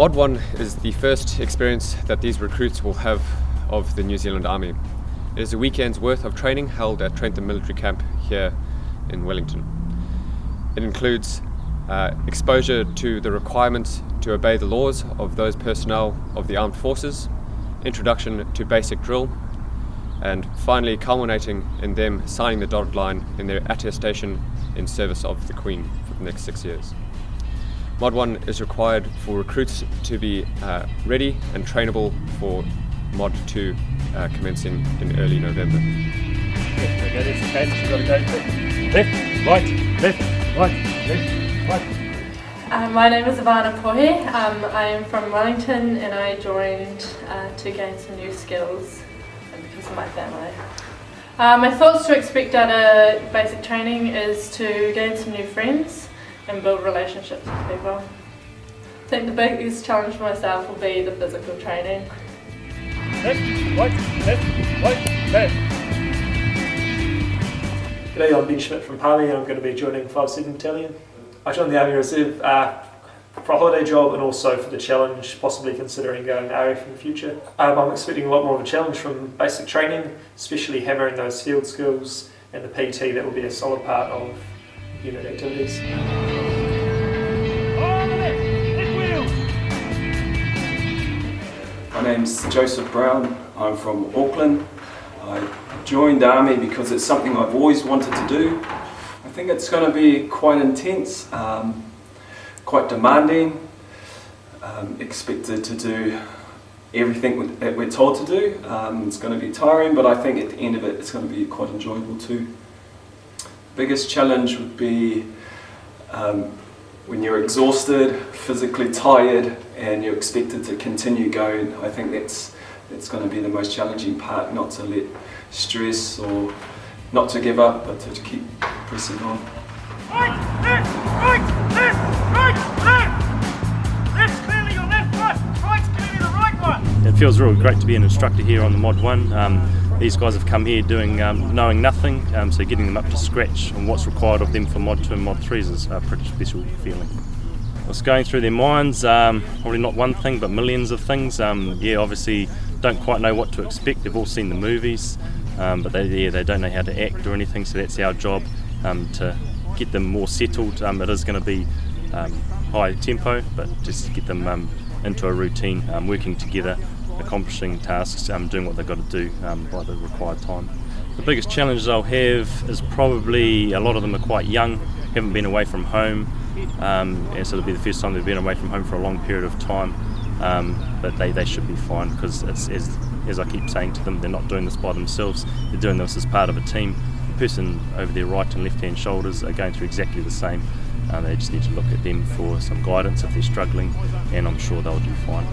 Mod 1 is the first experience that these recruits will have of the New Zealand Army. It is a weekend's worth of training held at Trentham Military Camp here in Wellington. It includes exposure to the requirements to obey the laws of those personnel of the armed forces, introduction to basic drill, and finally culminating in them signing the dotted line in their attestation in service of the Queen for the next 6 years. Mod 1 is required for recruits to be ready and trainable for Mod 2 commencing in early November. Okay, there's the cadence, you've got to go left, right, left, right, left, right. My name is Ivana Pohe. I am from Wellington and I joined to gain some new skills because of my family. My thoughts to expect out of basic training is to gain some new friends and build relationships with people. I think the biggest challenge for myself will be the physical training. Left, right, left. G'day, I'm Ben Schmidt from Palmy and I'm going to be joining 5-7 Battalion. I joined the Army Reserve for a holiday job and also for the challenge, possibly considering going RAF in the future. I'm expecting a lot more of a challenge from basic training, especially hammering those field skills and the PT that will be a solid part of unit activities. My name's Joseph Brown, I'm from Auckland. I joined the Army because it's something I've always wanted to do. I think it's going to be quite intense, quite demanding, expected to do everything that we're told to do. It's going to be tiring, but I think at the end of it it's going to be quite enjoyable too. Biggest challenge would be when you're exhausted, physically tired, and you're expected to continue going. I think that's going to be the most challenging part, not to let stress or not to give up, but to keep pressing on. Right, left. Left's clearly your left one, right's clearly the right one. It feels really great to be an instructor here on the Mod 1. These guys have come here doing knowing nothing, so getting them up to scratch on what's required of them for Mod 2 and Mod 3s is a pretty special feeling. What's going through their minds, probably not one thing but millions of things. Obviously don't quite know what to expect. They've all seen the movies, but they don't know how to act or anything, so that's our job to get them more settled. It is going to be high tempo, but just to get them into a routine, working together, accomplishing tasks, doing what they've got to do by the required time. The biggest challenge they'll have is probably a lot of them are quite young, haven't been away from home, and so it'll be the first time they've been away from home for a long period of time, but they should be fine because it's, as I keep saying to them, they're not doing this by themselves, they're doing this as part of a team. The person over their right and left hand shoulders are going through exactly the same. They just need to look at them for some guidance if they're struggling, and I'm sure they'll do fine.